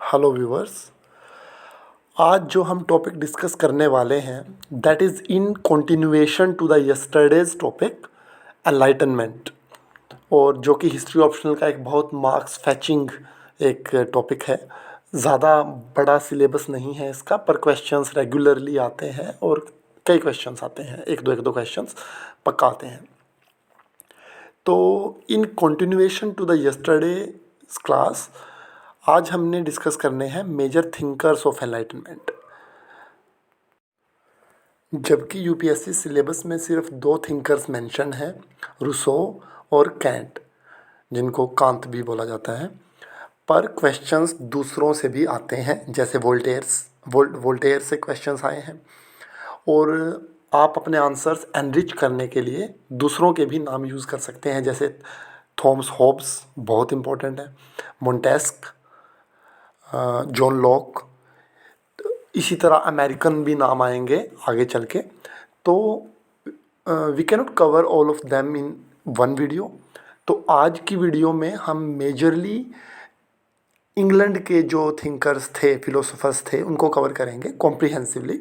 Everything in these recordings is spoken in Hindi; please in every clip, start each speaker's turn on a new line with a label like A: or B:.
A: Hello viewers. आज जो हम टॉपिक डिस्कस करने वाले हैं that is in continuation to the yesterday's topic enlightenment, और जो कि हिस्ट्री ऑप्शनल का एक बहुत मार्क्स फैचिंग एक टॉपिक है। ज़्यादा बड़ा सिलेबस नहीं है इसका, पर क्वेश्चंस रेगुलरली आते हैं और कई क्वेश्चंस आते हैं, एक दो क्वेश्चंस पक्का आते हैं। तो in continuation to the yesterday class आज हमने डिस्कस करने हैं मेजर थिंकर्स ऑफ एनलाइटनमेंट। जबकि यूपीएससी सिलेबस में सिर्फ दो थिंकर्स मेंशन हैं, रूसो और कैंट, जिनको कांत भी बोला जाता है, पर क्वेश्चंस दूसरों से भी आते हैं, जैसे वोल्टेयर से क्वेश्चंस आए हैं। और आप अपने आंसर्स एनरिच करने के लिए दूसरों के भी नाम यूज़ कर सकते हैं, जैसे थॉमस हॉब्स बहुत इम्पोर्टेंट है, मोंटेस्क, जॉन लॉक, इसी तरह अमेरिकन भी नाम आएंगे आगे चल के। तो we can not cover all of them in one video. तो आज की वीडियो में हम मेजरली इंग्लैंड के जो थिंकर्स थे, फिलोसोफर्स थे, उनको कवर करेंगे कॉम्प्रिहेंसिवली।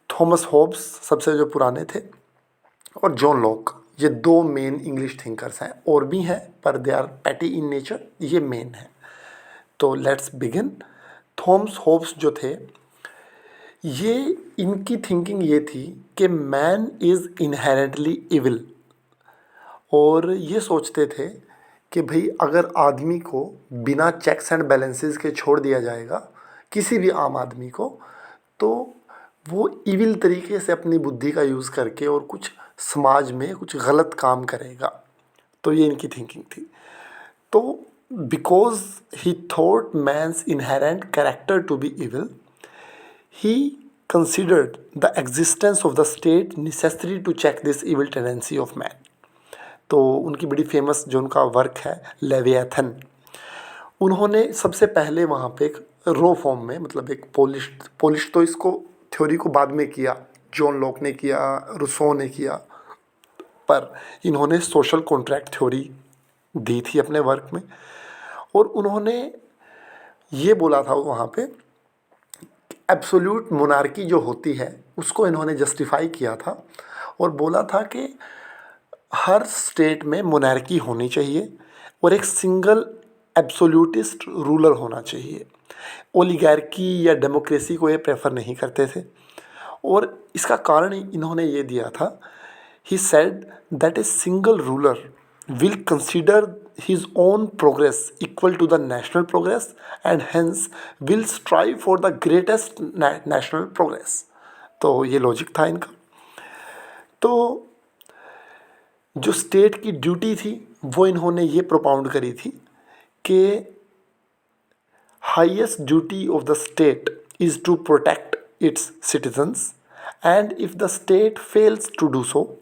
A: थॉमस हॉब्स सबसे जो पुराने थे, और जॉन लॉक, ये दो मेन इंग्लिश थिंकर्स हैं। और भी हैं पर they are petty in nature, ये मेन है। तो लेट्स बिगिन। थॉमस हॉब्स जो थे, ये इनकी थिंकिंग ये थी कि मैन इज़ इनहेरेंटली इविल, और ये सोचते थे कि भाई अगर आदमी को बिना चेक्स एंड बैलेंसेस के छोड़ दिया जाएगा, किसी भी आम आदमी को, तो वो इविल तरीके से अपनी बुद्धि का यूज़ करके और कुछ समाज में कुछ गलत काम करेगा। तो ये इनकी थिंकिंग थी। तो because he thought man's inherent character to be evil, he considered the existence of the state necessary to check this evil tendency of man। तो उनकी बड़ी फेमस जो उनका वर्क है लेविएथन, उन्होंने सबसे पहले वहाँ पे एक रो फॉर्म में, मतलब एक पोलिश तो इसको थ्योरी को बाद में किया, जॉन लॉक ने किया, रूसो ने किया, पर इन्होंने सोशल कॉन्ट्रैक्ट थ्योरी दी थी अपने वर्क में। और उन्होंने ये बोला था वहाँ पे, एब्सोल्यूट मोनार्की जो होती है उसको इन्होंने जस्टिफाई किया था, और बोला था कि हर स्टेट में मोनार्की होनी चाहिए और एक सिंगल एब्सोल्यूटिस्ट रूलर होना चाहिए। ओलिगार्की या डेमोक्रेसी को ये प्रेफर नहीं करते थे। और इसका कारण इन्होंने ये दिया था, he said that a single ruler will consider his own progress equal to the national progress and hence will strive for the greatest national progress। तो ये लॉजिक था इनका। तो जो स्टेट की ड्यूटी थी वो इन्होंने ये प्रोपाउंड करी थी कि highest duty of the state is to protect its citizens, and if the state fails to do so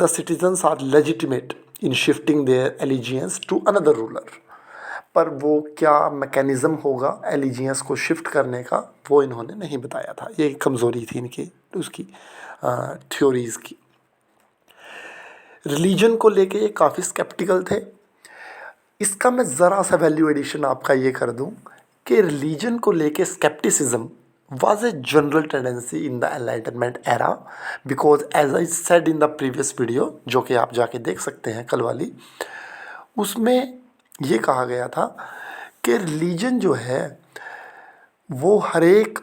A: the citizens are legitimate in shifting their allegiance to another ruler. पर वो क्या मैकेनिज़्म होगा एलिजियंस को शिफ्ट करने का, वो इन्होंने नहीं बताया था। ये कमज़ोरी थी इनकी उसकी थ्योरीज़ की। रिलीजन को लेके ये काफ़ी स्केप्टिकल थे। इसका मैं ज़रा सा वैल्यू एडिशन आपका ये कर दूं कि रिलीजन को लेके scepticism was a general tendency in the enlightenment era, because as I said in the previous video, जो कि आप जाके देख सकते हैं कल वाली, उसमें ये कहा गया था कि रिलीजन जो है वो हर एक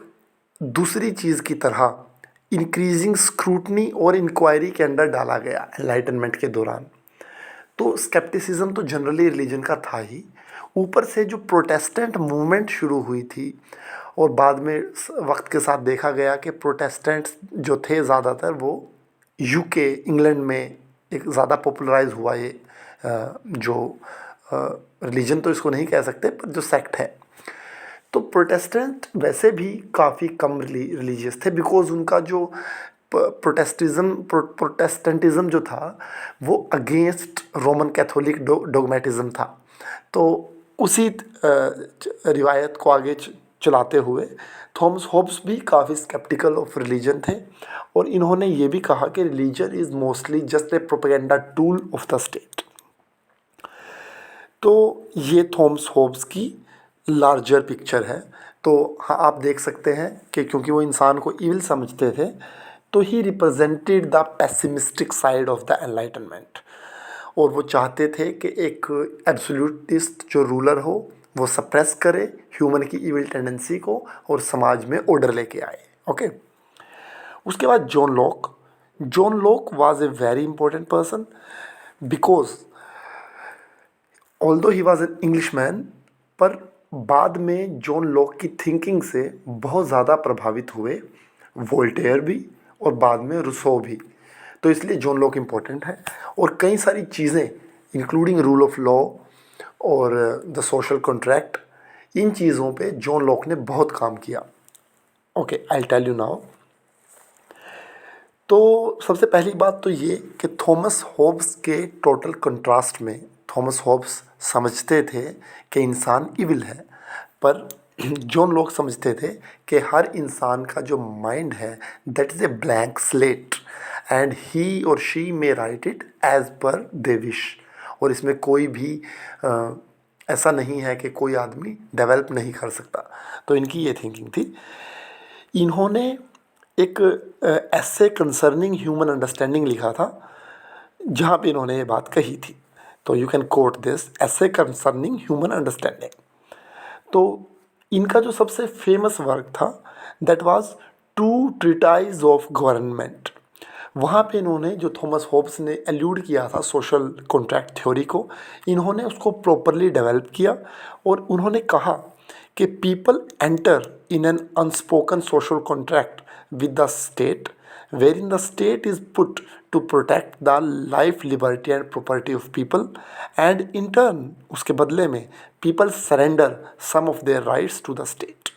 A: दूसरी चीज़ की तरह इंक्रीजिंग स्क्रूटनी और इंक्वायरी के अंदर डाला गया एनलाइटनमेंट के दौरान। तो स्केप्टिसिज्म तो जनरली रिलीजन का था ही, ऊपर से जो प्रोटेस्टेंट मूवमेंट शुरू हुई थी, और बाद में वक्त के साथ देखा गया कि प्रोटेस्टेंट्स जो थे ज़्यादातर वो यूके इंग्लैंड में एक ज़्यादा पॉपुलराइज हुआ ये जो रिलीजन तो इसको नहीं कह सकते, पर जो सेक्ट है। तो प्रोटेस्टेंट वैसे भी काफ़ी कम रिलीजियस थे, बिकॉज उनका जो प्रोटेस्टेंटिज्म जो था वो अगेंस्ट रोमन कैथोलिक डोगमेटिज्म था। तो उसी रिवायत को आगे चलाते हुए थॉमस हॉब्स भी काफ़ी स्केप्टिकल ऑफ रिलीजन थे, और इन्होंने ये भी कहा कि religion is mostly just a propaganda tool of the state. तो ये थॉमस हॉब्स की लार्जर पिक्चर है। तो हाँ, आप देख सकते हैं कि क्योंकि वो इंसान को इविल समझते थे, तो he represented the pessimistic side of the enlightenment. और वो चाहते थे कि एक एब्सोल्यूटिस्ट जो रूलर हो वो सप्रेस करे ह्यूमन की इविल टेंडेंसी को और समाज में ऑर्डर लेके आए। ओके। उसके बाद John Locke was a very important person because although he was an English man, पर बाद में जॉन लॉक की थिंकिंग से बहुत ज़्यादा प्रभावित हुए वोल्टेयर भी और बाद में रूसो भी। तो इसलिए जॉन लॉक इम्पोर्टेंट है। और कई सारी चीज़ें इंक्लूडिंग रूल ऑफ लॉ और द सोशल कॉन्ट्रैक्ट, इन चीज़ों पे जॉन लॉक ने बहुत काम किया। Okay, I tell you now. तो सबसे पहली बात तो ये कि थॉमस होब्स के टोटल कंट्रास्ट में थॉमस होब्स समझते थे कि इंसान इविल है, पर जॉन लॉक समझते थे कि हर इंसान का जो माइंड है that is a blank slate and he और she may write it as per they wish. और इसमें कोई भी ऐसा नहीं है कि कोई आदमी डेवलप नहीं कर सकता। तो इनकी ये थिंकिंग थी। इन्होंने एक ऐसे कंसर्निंग ह्यूमन अंडरस्टैंडिंग लिखा था जहाँ पे इन्होंने ये बात कही थी। तो you can quote this essay concerning human understanding. तो इनका जो सबसे फेमस वर्क था that was two treatise of government. वहाँ पे इन्होंने जो थॉमस होब्स ने एल्यूड किया था सोशल कॉन्ट्रैक्ट थ्योरी को, इन्होंने उसको प्रॉपरली डेवलप किया और उन्होंने कहा कि people enter in an unspoken social contract with the state wherein the state is put to protect the life, liberty and property of people, and in turn उसके बदले में people surrender some of their rights to the state।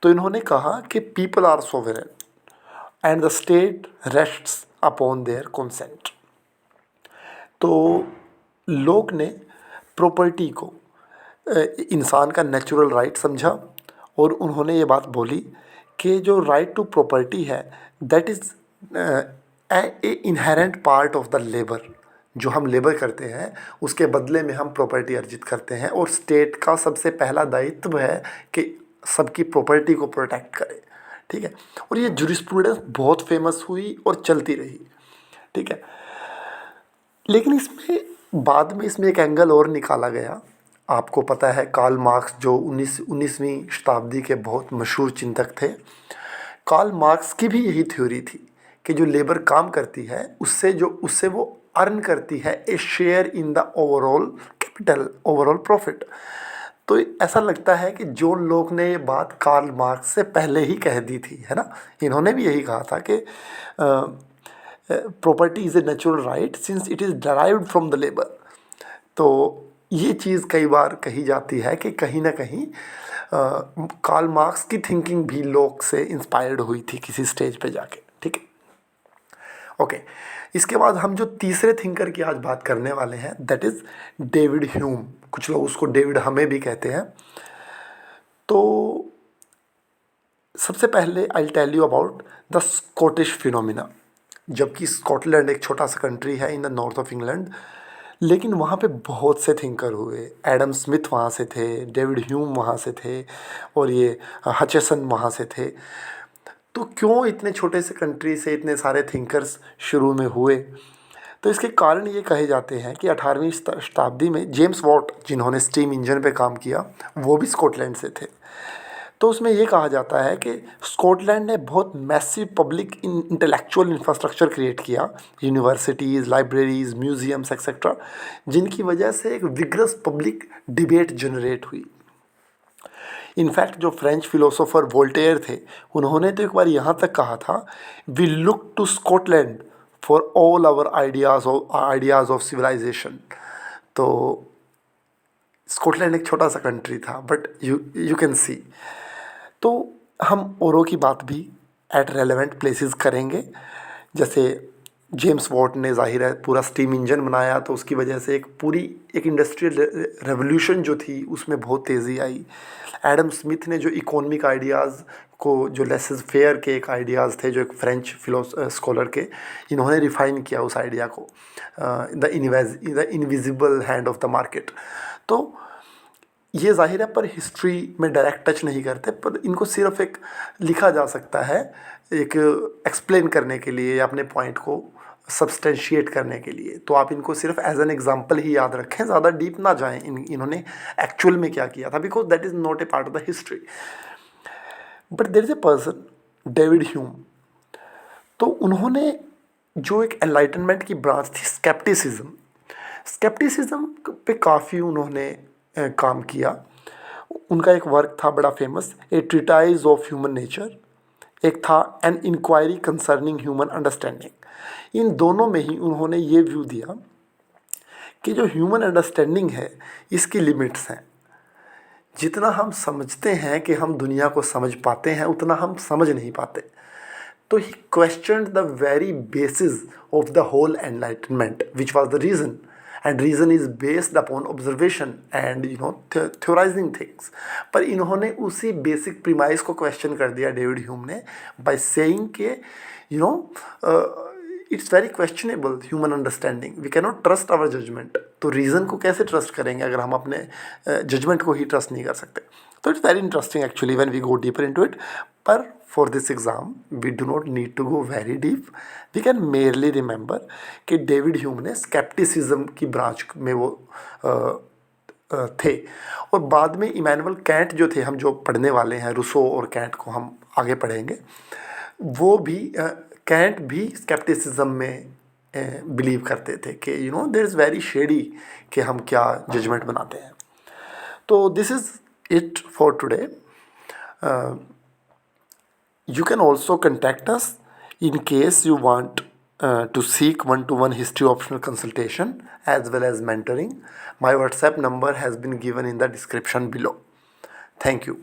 A: तो इन्होंने कहा कि people are sovereign and the state rests upon their consent। तो लोग ने प्रॉपर्टी को इंसान का नेचुरल राइट समझा और उन्होंने ये बात बोली कि जो राइट टू प्रॉपर्टी है that is A inherent part of the labour. जो हम लेबर करते हैं उसके बदले में हम प्रॉपर्टी अर्जित करते हैं और स्टेट का सबसे पहला दायित्व है कि सबकी प्रॉपर्टी को प्रोटेक्ट करे। ठीक है। और ये जूरिस्प्रूडेंस बहुत फेमस हुई और चलती रही। ठीक है। लेकिन इसमें बाद में इसमें एक एंगल और निकाला गया। आपको पता है कार्ल मार्क्स जो 19वीं शताब्दी के बहुत मशहूर चिंतक थे, कार्ल मार्क्स की भी यही थ्योरी थी कि जो लेबर काम करती है उससे वो अर्न करती है a share in the overall capital, overall profit. तो ऐसा लगता है कि जॉन लॉक ने ये बात कार्ल मार्क्स से पहले ही कह दी थी, है ना। इन्होंने भी यही कहा था कि property is a natural right since it is derived from the labour. तो ये चीज़ कई बार कही जाती है कि कहीं ना कहीं कार्ल मार्क्स की थिंकिंग भी लॉक से इंस्पायर्ड हुई थी किसी स्टेज पे जाके। ठीक है। ओके। इसके बाद हम जो तीसरे थिंकर की आज बात करने वाले हैं दैट इज़ डेविड ह्यूम। कुछ लोग उसको डेविड हमें भी कहते हैं। तो सबसे पहले I tell you about the Scottish phenomena. जबकि स्कॉटलैंड एक छोटा सा कंट्री है in the north of England, लेकिन वहाँ पे बहुत से थिंकर हुए। एडम स्मिथ वहाँ से थे, डेविड ह्यूम वहाँ से थे और ये हचेसन वहाँ से थे। तो क्यों इतने छोटे से कंट्री से इतने सारे थिंकर्स शुरू में हुए? तो इसके कारण ये कहे जाते हैं कि 18वीं शताब्दी में जेम्स वॉट, जिन्होंने स्टीम इंजन पे काम किया, वो भी स्कॉटलैंड से थे। तो उसमें ये कहा जाता है कि स्कॉटलैंड ने बहुत massive public intellectual infrastructure create किया, यूनिवर्सिटीज़, लाइब्रेरीज़, म्यूजियम्स एक्सेट्रा, जिनकी वजह से एक विग्रस पब्लिक डिबेट जनरेट हुई। इनफैक्ट जो फ्रेंच फिलोसोफर वोल्टेयर थे, उन्होंने तो एक बार यहाँ तक कहा था, we look to Scotland for all our ideas of civilisation. तो स्कॉटलैंड एक छोटा सा कंट्री था, बट यू कैन सी। तो हम औरों की बात भी एट रेलेवेंट प्लेसेस करेंगे। जैसे जेम्स वॉट ने ज़ाहिर है पूरा स्टीम इंजन बनाया, तो उसकी वजह से एक इंडस्ट्रियल रेवोल्यूशन जो थी उसमें बहुत तेज़ी आई। एडम स्मिथ ने जो इकोनॉमिक आइडियाज़ को, जो लेसेस फेयर के एक आइडियाज़ थे, जो एक फ्रेंच स्कॉलर के, इन्होंने रिफ़ाइन किया उस आइडिया को, the invisible hand of the market. तो ये जाहिर है पर हिस्ट्री में डायरेक्ट टच नहीं करते, पर इनको सिर्फ एक लिखा जा सकता है एक एक्सप्लेन करने के लिए या अपने पॉइंट को सब्सटेंशिएट करने के लिए। तो आप इनको सिर्फ एज एन एग्जांपल ही याद रखें, ज़्यादा डीप ना जाएं इन्होंने एक्चुअल में क्या किया था, because that is not a part of the history. But there is a person David Hume. तो उन्होंने जो एक एनलाइटनमेंट की ब्रांच थी स्केप्टिसिज्म पे काफ़ी उन्होंने काम किया। उनका एक वर्क था बड़ा famous, a treatise of human nature, एक था an inquiry concerning human understanding. इन दोनों में ही उन्होंने ये व्यू दिया कि जो ह्यूमन अंडरस्टैंडिंग है इसकी लिमिट्स हैं। जितना हम समझते हैं कि हम दुनिया को समझ पाते हैं उतना हम समझ नहीं पाते। तो he questioned the very basis of the whole enlightenment which was the reason, and reason is based upon observation and theorizing things. पर इन्होंने उसी बेसिक प्रीमाइस को क्वेश्चन कर दिया डेविड ह्यूम ने, बाय सेइंग के it's very questionable human understanding, we can not trust our judgement. तो रीज़न को कैसे ट्रस्ट करेंगे अगर हम अपने जजमेंट को ही ट्रस्ट नहीं कर सकते। तो it's very interesting actually when we go deeper into it. पर for this exam we do not need to go very deep, we can merely remember कि डेविड ह्यूम ने स्केप्टिसिज्म की ब्रांच में वो थे। और बाद में इमैनुअल कैंट जो थे, हम जो पढ़ने वाले हैं, रूसो और कैंट को हम आगे पढ़ेंगे, वो भी कैंट भी स्केप्टिसिज्म में बिलीव करते थे कि देयर इज़ वेरी शेडी कि हम क्या जजमेंट बनाते हैं। तो this is it for today. You can also contact us in case you want to seek one-to-one history optional consultation as well as mentoring. My WhatsApp number has been given in the description below. Thank you.